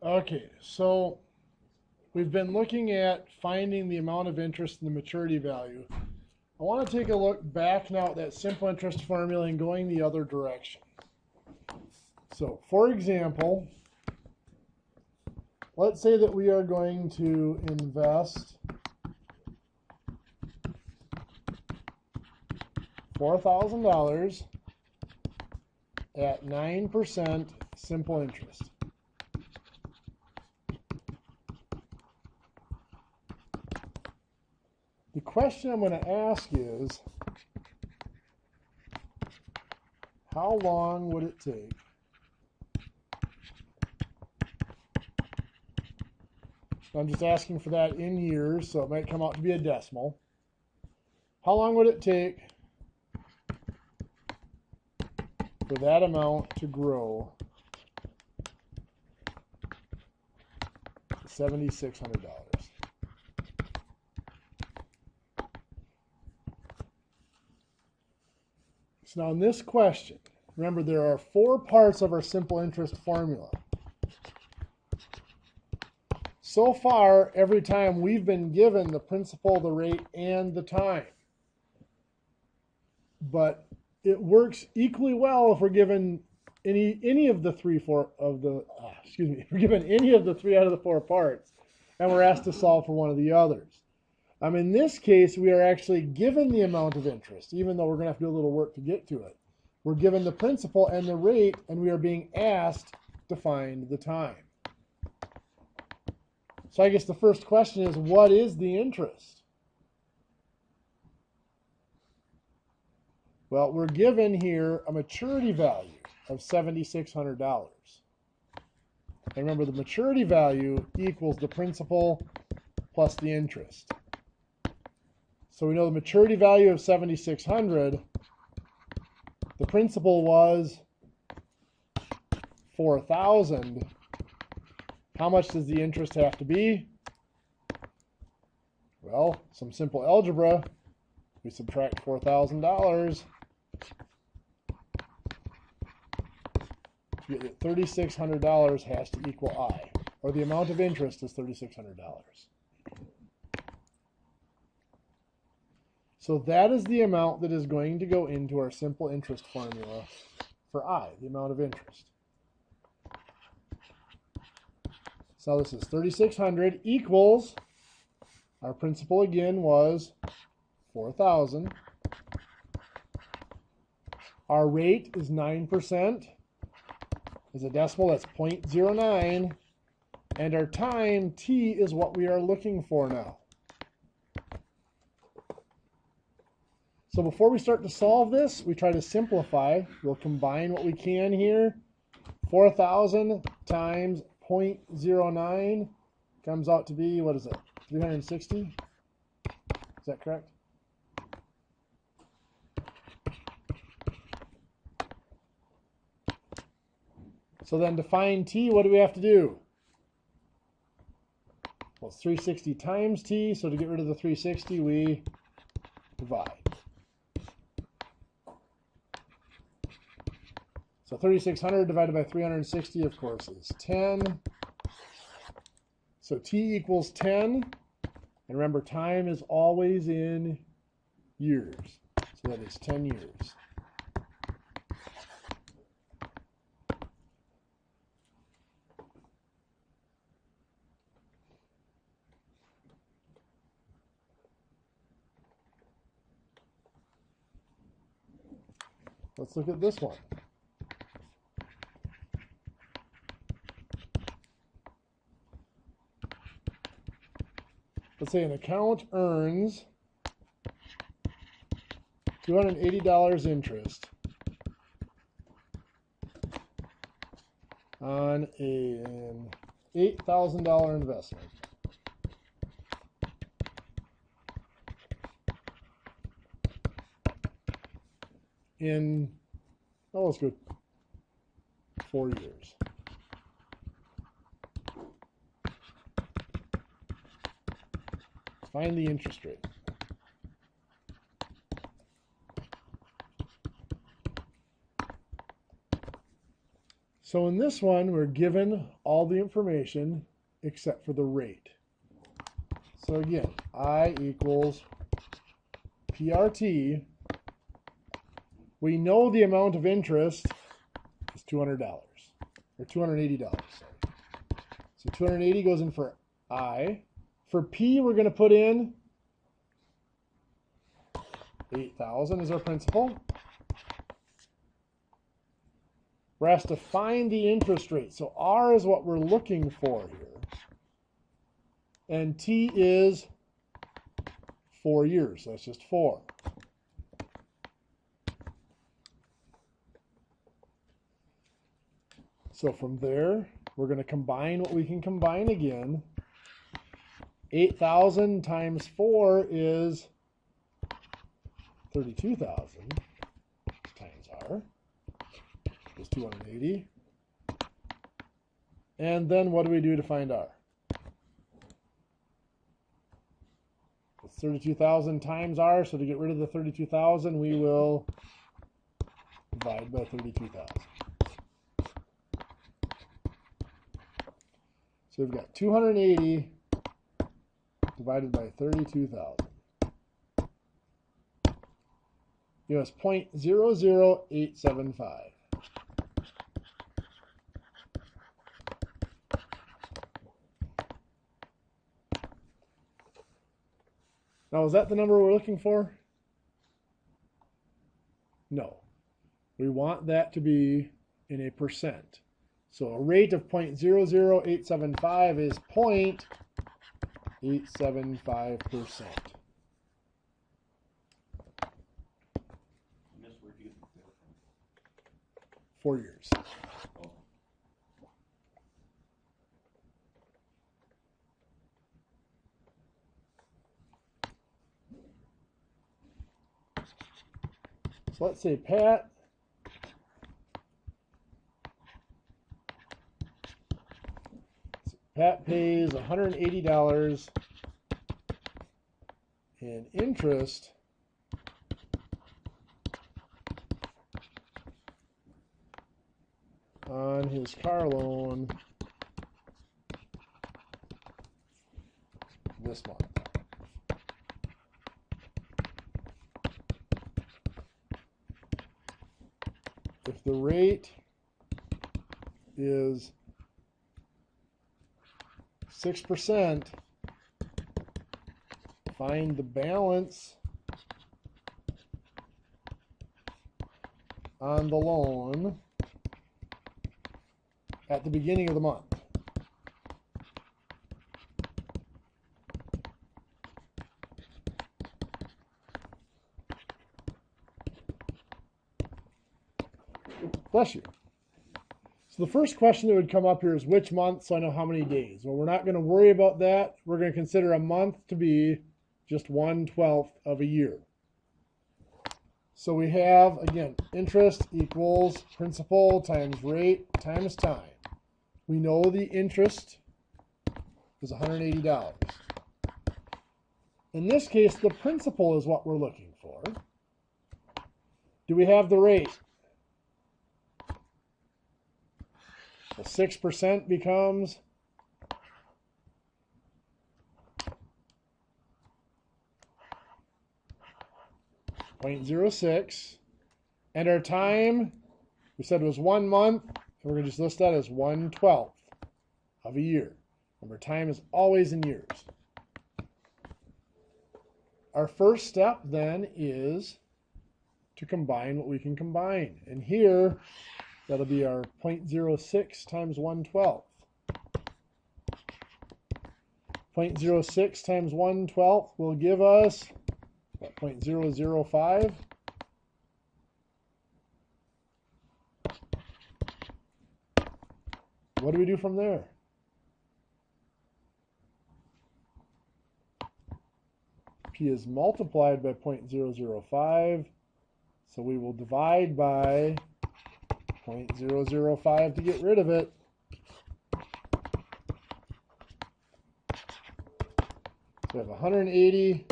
Okay, so we've been looking at finding the amount of interest in the maturity value. I want to take a look back now at that simple interest formula and going the other direction. So, for example, let's say that we are going to invest $4,000 at 9% simple interest. The question I'm going to ask is, how long would it take I'm just asking for that in years, so it might come out to be a decimal. How long would it take for that amount to grow to $7,600? So now in this question, remember there are 4 parts of our simple interest formula. So far, every time we've been given the principal, the rate, and the time. But it works equally well if we're given any of the if we're given any of the 3 out of the 4 parts, and we're asked to solve for one of the others. In this case, we are actually given the amount of interest, even though we're going to have to do a little work to get to it. We're given the principal and the rate, and we are being asked to find the time. So I guess the first question is, what is the interest? Well, we're given here a maturity value of $7,600. And remember, the maturity value equals the principal plus the interest. So we know the maturity value of $7,600. The principal was $4,000. How much does the interest have to be? Well, some simple algebra. We subtract $4,000. You get that $3,600 has to equal I, or the amount of interest is $3,600. So that is the amount that is going to go into our simple interest formula for I, the amount of interest. So this is 3,600 equals, our principal again was 4,000. Our rate is 9%. As a decimal, that's 0.09. And our time, t, is what we are looking for now. So before we start to solve this, we try to simplify. We'll combine what we can here. 4,000 times 0.09 comes out to be, what is it, 360? Is that correct? So then to find t, what do we have to do? Well, it's 360 times t, so to get rid of the 360, we divide. So 3,600 divided by 360, of course, is 10. So t equals 10. And remember, time is always in years. So that is 10 years. Let's look at this one. Let's say an account earns $280 interest on an $8,000 investment. In, let's go 4 years. Find the interest rate. So in this one, we're given all the information except for the rate. So again, I equals PRT. We know the amount of interest is $200 or $280. Sorry. So 280 goes in for I. For P, we're going to put in 8,000 as our principal. We're asked to find the interest rate. So R is what we're looking for here. And T is 4 years. So that's just 4. So from there, we're going to combine what we can combine again. 8,000 times 4 is 32,000 times R is 280. And then what do we do to find R? It's 32,000 times R, so to get rid of the 32,000, we will divide by 32,000. So we've got 280 divided by 32,000. Give us 0.00875. Now, is that the number we're looking for? No. We want that to be in a percent. So a rate of 0.00875 is 0.875%. 4 years. So let's say Pat pays $180 in interest on his car loan this month. If the rate is 6%, find the balance on the loan at the beginning of the month. Bless you. So the first question that would come up here is which month, so I know how many days. Well, we're not going to worry about that. We're going to consider a month to be just 1/12 of a year. So we have, again, interest equals principal times rate times time. We know the interest is $180. In this case, the principal is what we're looking for. Do we have the rate? So 6% becomes 0.06. And our time, we said was 1 month, and we're going to just list that as 1/12 of a year. Remember, time is always in years. Our first step then is to combine what we can combine. And here, that'll be our 0.06 times 1/12. 0.06 times 1/12 will give us what, 0.005. What do we do from there? P is multiplied by 0.005, so we will divide by 0.005 to get rid of it. So we have 180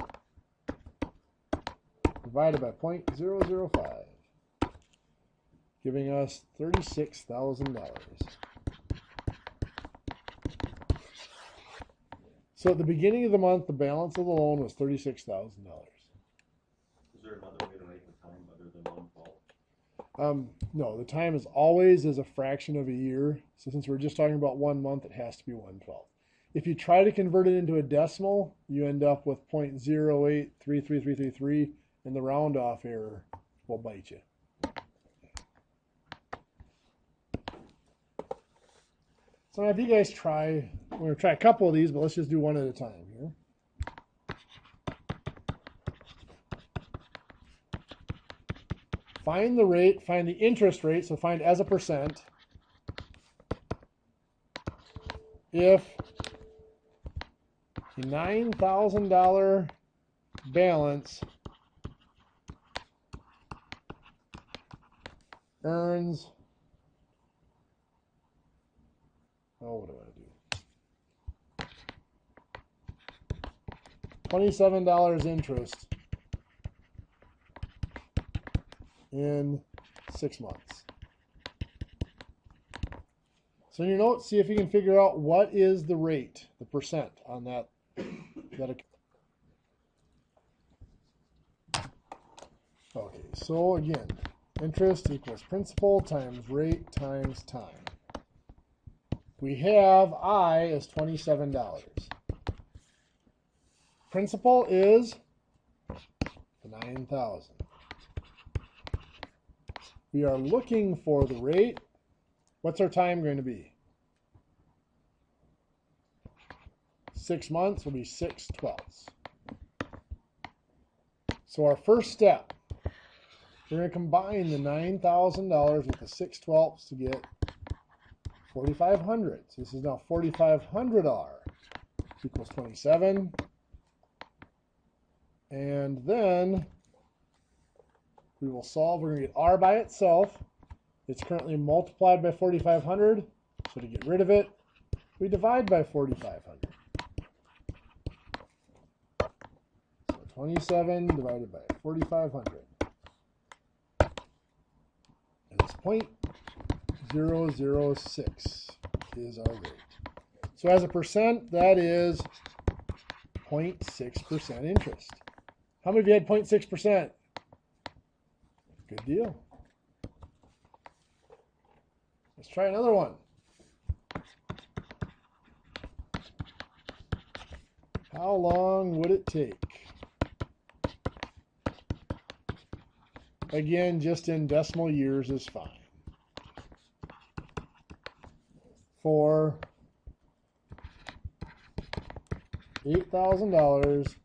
divided by 0.005. giving us $36,000. So at the beginning of the month, the balance of the loan was $36,000. Is there another way to write the time other than 1/12? No, the time is always as a fraction of a year. So since we're just talking about 1 month, it has to be 1/12. If you try to convert it into a decimal, you end up with 0.0833333, and the round off error will bite you. So now if you guys try, we're going to try a couple of these, but let's just do one at a time here. Find the rate, find the interest rate, so find as a percent, if the $9,000 balance earns, what do I do? $27 interest in 6 months. So in your notes, see if you can figure out what is the rate, the percent on that. Okay, so again, interest equals principal times rate times time. We have I as $27. Principal is the $9,000. We are looking for the rate. What's our time going to be? 6 months will be 6/12. So our first step, we're going to combine the $9,000 with the 6/12 to get 4,500. So this is now 4,500R equals 27. And then we will solve. We're going to get R by itself. It's currently multiplied by 4,500. So to get rid of it, we divide by 4,500. So 27 divided by 4,500. And it's 0.006 is our rate. So as a percent, that is 0.6% interest. How many of you had 0.6%? Good deal. Let's try another one. How long would it take? Again, just in decimal years is fine. For $8,000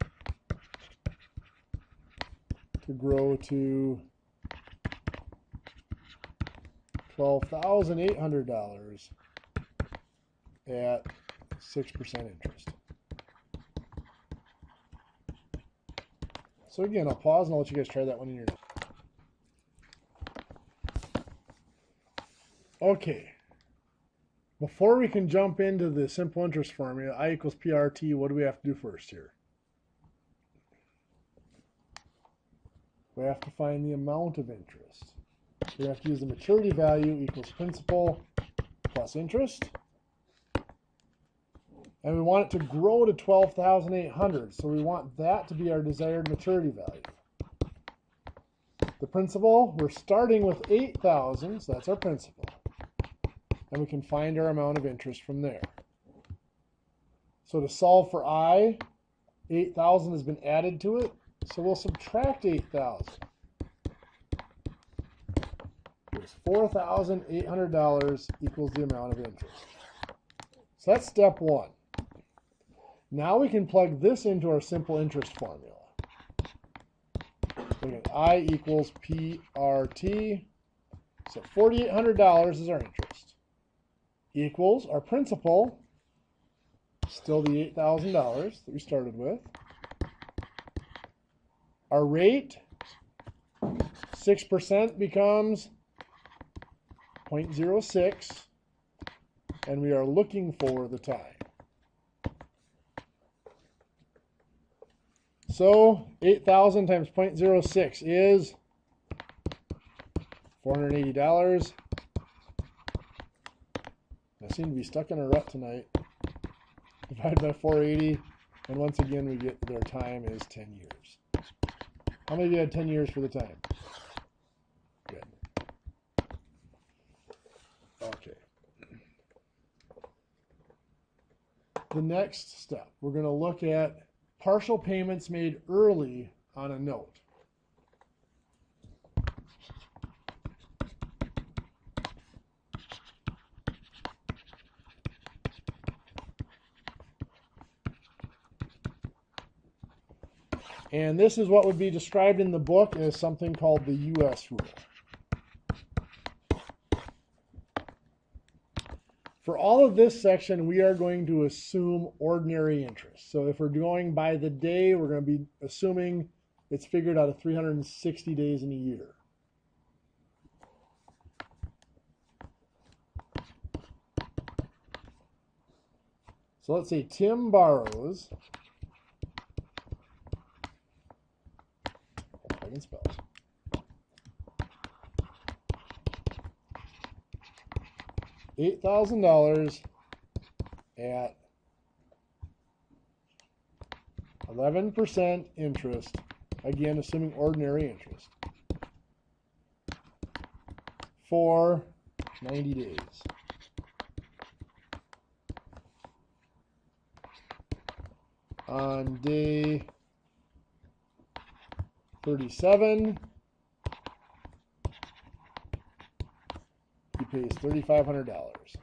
to grow to $12,800 at 6% interest. So again, I'll pause and I'll let you guys try that one in your notes. Okay. Before we can jump into the simple interest formula, I equals PRT, what do we have to do first here? We have to find the amount of interest. We have to use the maturity value equals principal plus interest. And we want it to grow to 12,800, so we want that to be our desired maturity value. The principal, we're starting with 8,000, so that's our principal. And we can find our amount of interest from there. So to solve for I, 8,000 has been added to it, so we'll subtract 8,000. There's $4,800 equals the amount of interest. So that's step one. Now we can plug this into our simple interest formula. So again, I equals PRT. So $4,800 is our interest. Equals our principal, still the $8,000 that we started with. Our rate, 6% becomes 0.06, and we are looking for the time. So 8,000 times 0.06 is $480. I seem to be stuck in a rut tonight. Divided by 480, and once again we get their time is 10 years. How many of you had 10 years for the time? Good. Okay. The next step, we're going to look at partial payments made early on a note. And this is what would be described in the book as something called the U.S. rule. For all of this section, we are going to assume ordinary interest. So if we're going by the day, we're going to be assuming it's figured out of 360 days in a year. So let's say Tim borrows, I can spell, $8,000 at 11% interest, again assuming ordinary interest, for 90 days. On day 37, he pays $3,500.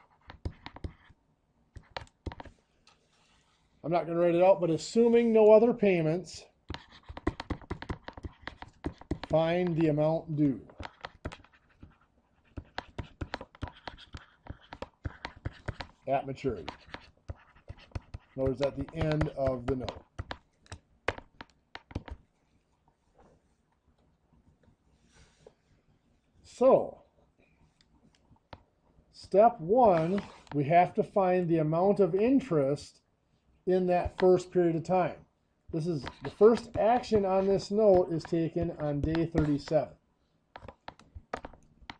I'm not going to write it out, but assuming no other payments, find the amount due. At maturity. In other words, at the end of the note. So, step one, we have to find the amount of interest in that first period of time. This is the first action on this note is taken on day 37.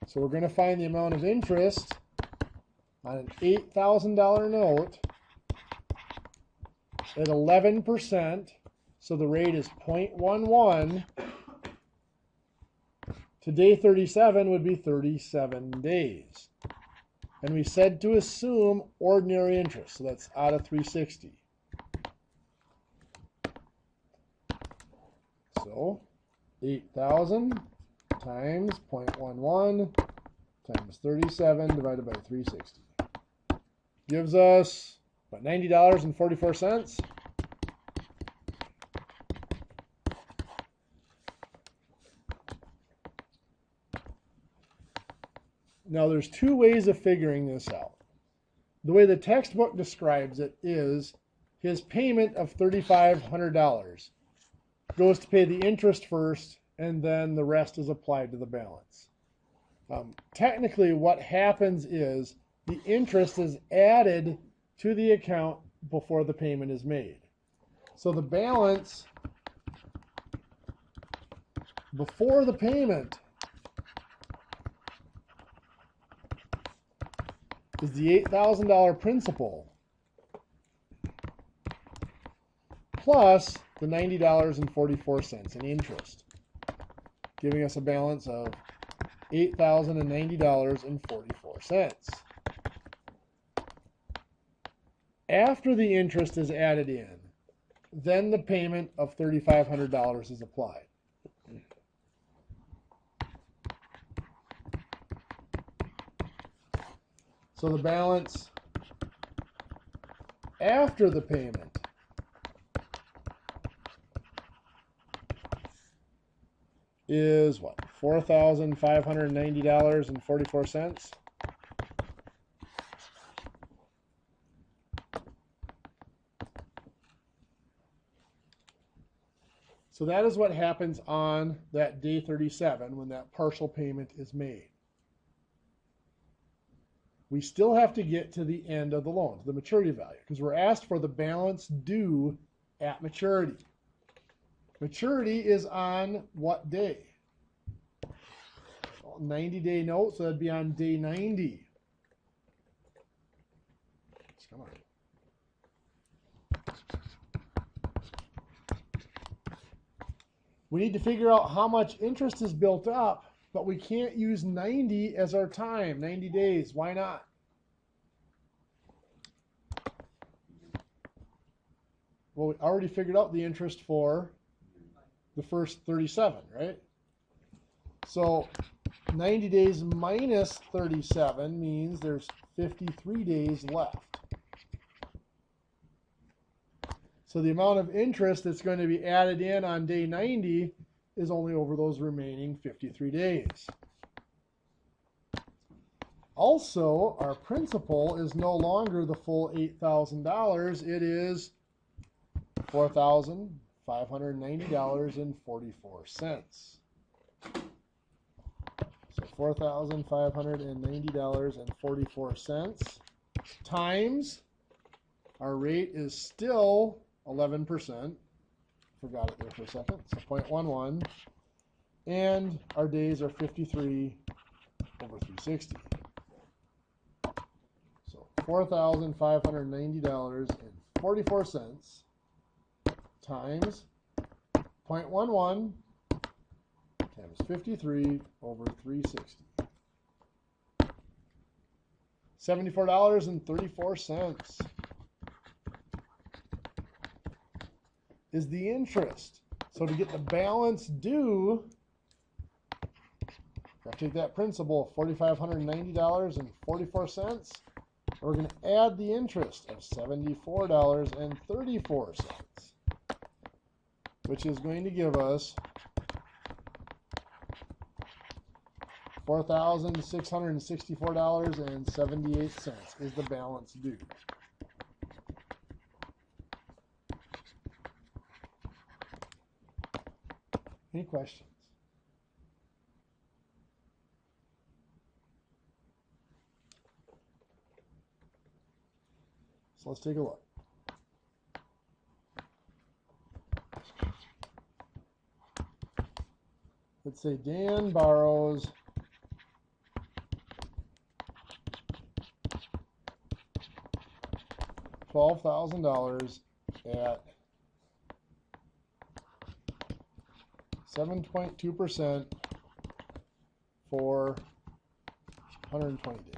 So we're going to find the amount of interest on an $8,000 note at 11%. So the rate is 0.11. To day 37 would be 37 days. And we said to assume ordinary interest. So that's out of 360. So 8,000 times 0.11 times 37 divided by 360 gives us about $90.44. Now there's two ways of figuring this out. The way the textbook describes it is his payment of $3,500 goes to pay the interest first, and then the rest is applied to the balance. Technically, what happens is the interest is added to the account before the payment is made. So the balance before the payment is the $8,000 principal plus the $90.44 in interest, giving us a balance of $8,090.44. After the interest is added in, then the payment of $3,500 is applied. So the balance after the payment is what? $4,590.44. So that is what happens on that day 37 when that partial payment is made. We still have to get to the end of the loan, to the maturity value, because we're asked for the balance due at maturity. Maturity is on what day? Well, 90-day note, so that'd be on day 90. Come on. We need to figure out how much interest is built up, but we can't use 90 as our time, 90 days. Why not? Well, we already figured out the interest for the first 37, right? So 90 days minus 37 means there's 53 days left. So the amount of interest that's going to be added in on day 90 is only over those remaining 53 days. Also, our principal is no longer the full $8,000. It is $4,590.44. So $4,590.44 times our rate is still 11%. Forgot it there for a second. So 0.11. And our days are 53 over 360. So $4,590.44 times 0.11 times 53 over 360. $74.34 is the interest. So to get the balance due, I'll take that principal of $4,590.44. We're going to add the interest of $74.34, which is going to give us $4,664.78 is the balance due. Any questions? So let's take a look. Let's say Dan borrows $12,000 at 7.2% for 120 days.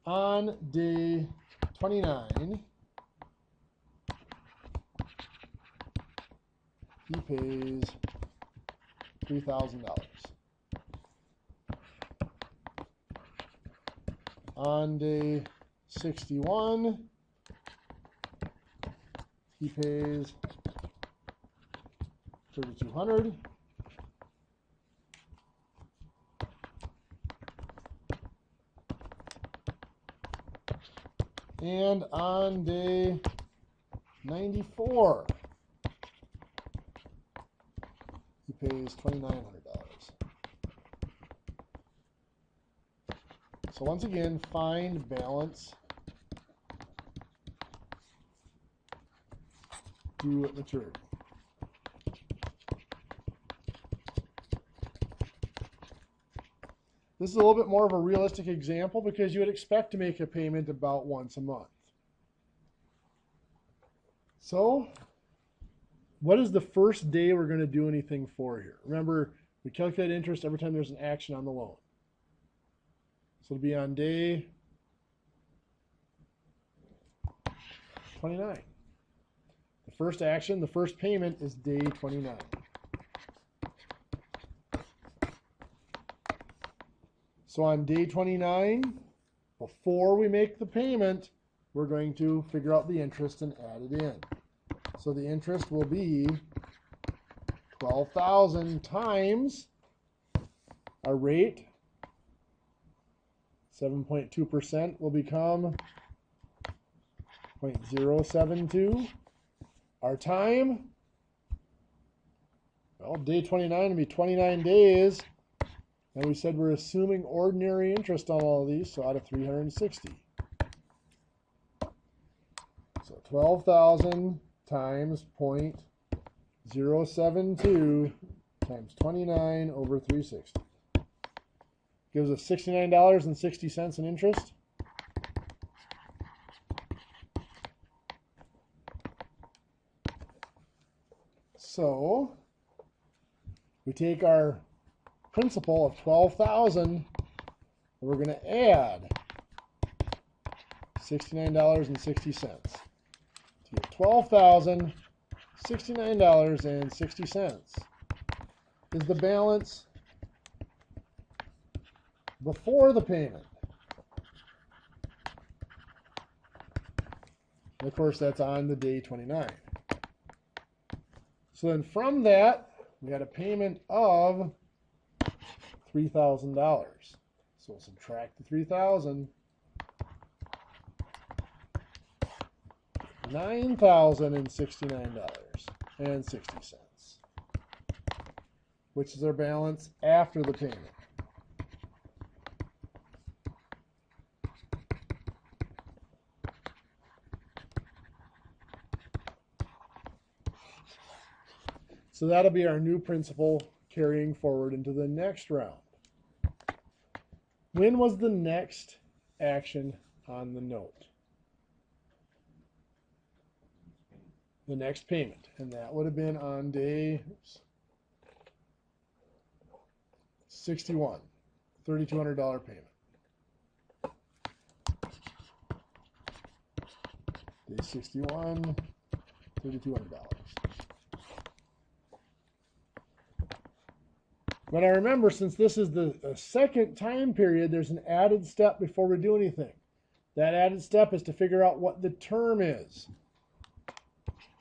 On day 29, he pays $3,000. On day 61, he pays $3,200. And on day 94, he pays $2,900. So once again, find balance due at maturity. This is a little bit more of a realistic example because you would expect to make a payment about once a month. So, what is the first day we're going to do anything for here? Remember, we calculate interest every time there's an action on the loan. So it'll be on day 29. The first action, the first payment is day 29. So on day 29, before we make the payment, we're going to figure out the interest and add it in. So the interest will be 12,000 times our rate, 7.2% will become 0.072. Our time, well, day 29 will be 29 days. And we said we're assuming ordinary interest on all of these, so out of 360. So 12,000 times 0.072 times 29 over 360. Gives us $69.60 in interest. So we take our principal of $12,000 and we're going to add $69.60 to get $12,069.60 is the balance before the payment. And of course, that's on the day 29. So then from that, we had a payment of $3,000. So we'll subtract the $3,000. $9,069.60, which is our balance after the payment. So that'll be our new principal carrying forward into the next round. When was the next action on the note? The next payment, and that would have been on day 61, $3,200 payment. Day 61, $3,200. But I remember, since this is the second time period, there's an added step before we do anything. That added step is to figure out what the term is.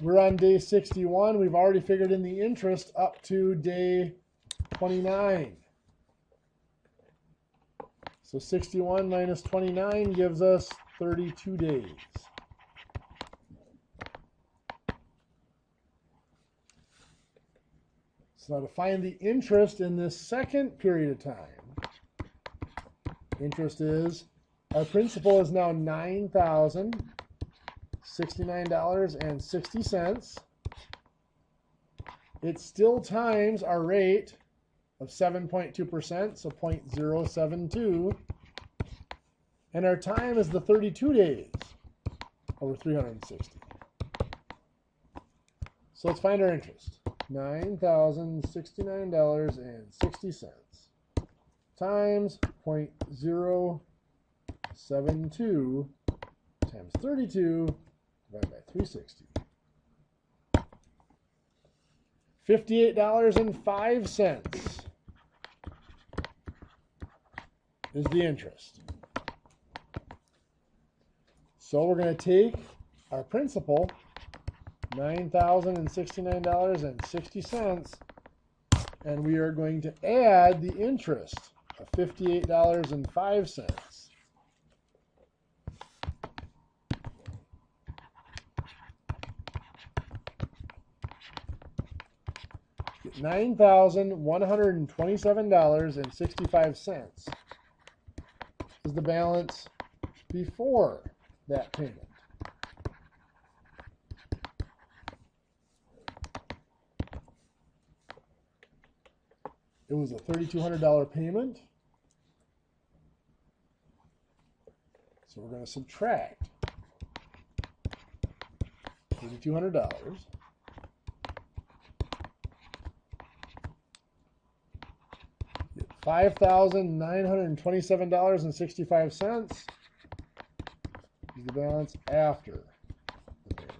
We're on day 61. We've already figured in the interest up to day 29. So 61 minus 29 gives us 32 days. So now to find the interest in this second period of time, interest is, our principal is now $9,069.60. It still times our rate of 7.2%, so 0.072. And our time is the 32 days over 360. So let's find our interest. $9,069.60 times 0.072 times 32 divided by 360. $58.05 is the interest. So we're going to take our principal, $9,069.60, and we are going to add the interest of $58.05. $9,127.65 is the balance before that payment. It was a $3,200 payment. So we're going to subtract $3,200. $5,927.65 is the balance after the payment.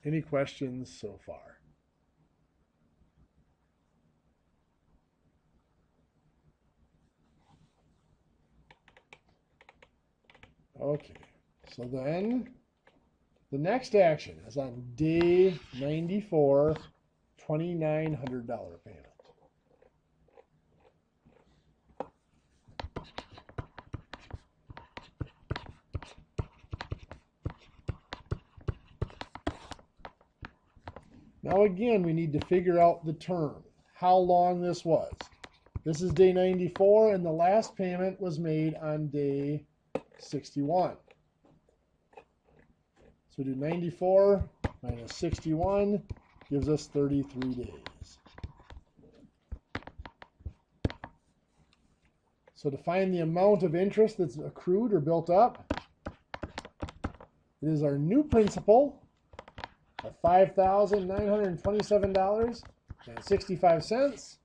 Any questions so far? Okay, so then the next action is on day 94, $2,900 payment. Now again, we need to figure out the term, how long this was. This is day 94, and the last payment was made on day 61. So do 94 minus 61 gives us 33 days. So to find the amount of interest that's accrued or built up, it is our new principal of $5,927.65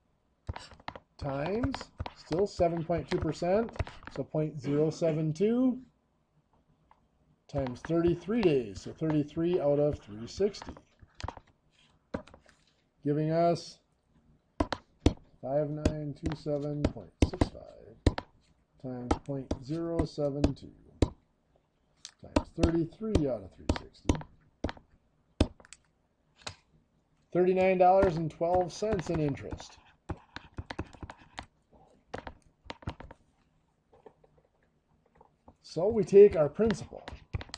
times, still 7.2%, so 0.072 times 33 days, so 33 out of 360, giving us 5927.65 times 0.072 times 33 out of 360. $39.12 in interest. So we take our principal,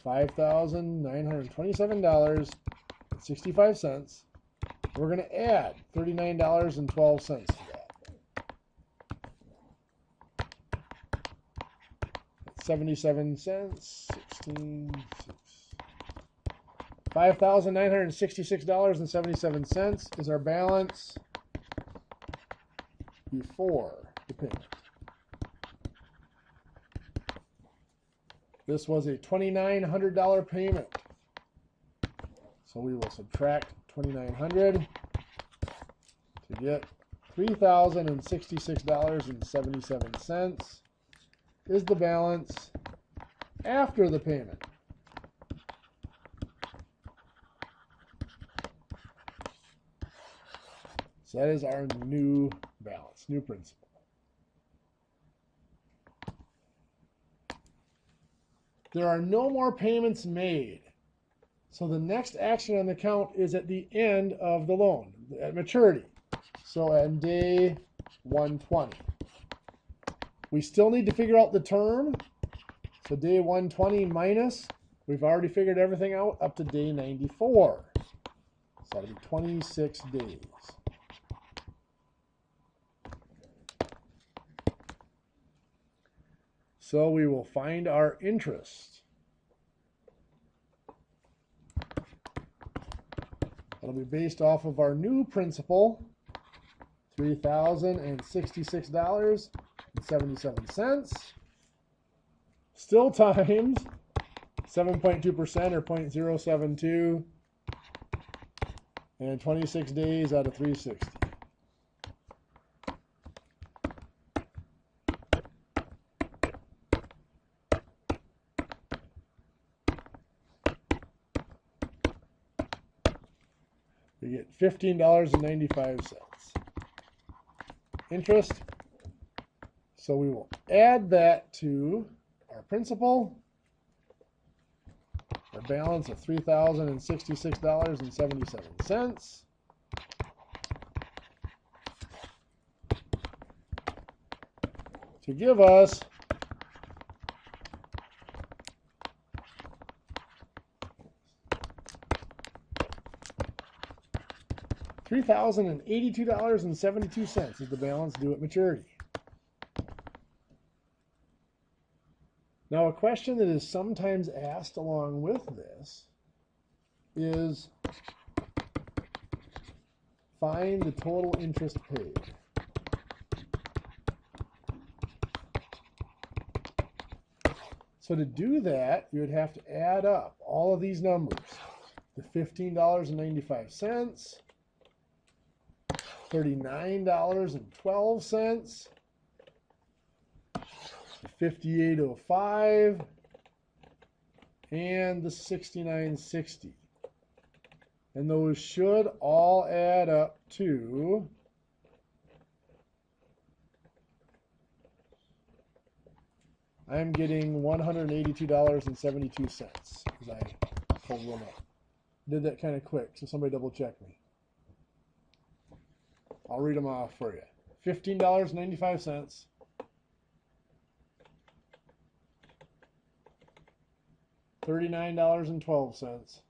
$5,927.65. We're going to add $39.12 to that. 77 cents, 16, 5,966.77 is our balance before the payment. This was a $2,900 payment. So we will subtract $2,900 to get $3,066.77 is the balance after the payment. So that is our new balance, new principal. There are no more payments made. So the next action on the account is at the end of the loan, at maturity. So on day 120. We still need to figure out the term. So day 120 minus, we've already figured everything out up to day 94. So that'll be 26 days. So we will find our interest. That'll be based off of our new principal, $3,066.77. Still times 7.2% or 0.072 and 26 days out of 360. We get $15.95 interest. So we will add that to our principal, our balance of $3,066.77, to give us $3,082.72 is the balance due at maturity. Now, a question that is sometimes asked along with this is find the total interest paid. So to do that, you would have to add up all of these numbers. The $15.95, $39.12, $58.05, and the $69.60. And those should all add up to I'm getting $182.72 as I pulled one up. Did that kind of quick, so somebody double check me. I'll read them off for you. $15.95. $39.12.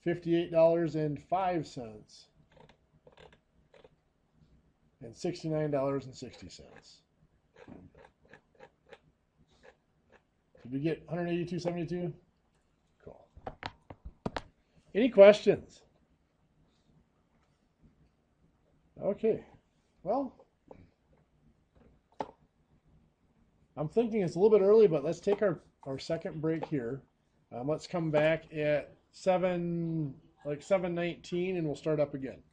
$58.05. and $69.60. Did we get 182.72? Cool. Any questions? Okay. Well, I'm thinking it's a little bit early, but let's take our second break here. Let's come back at 7:19 and we'll start up again.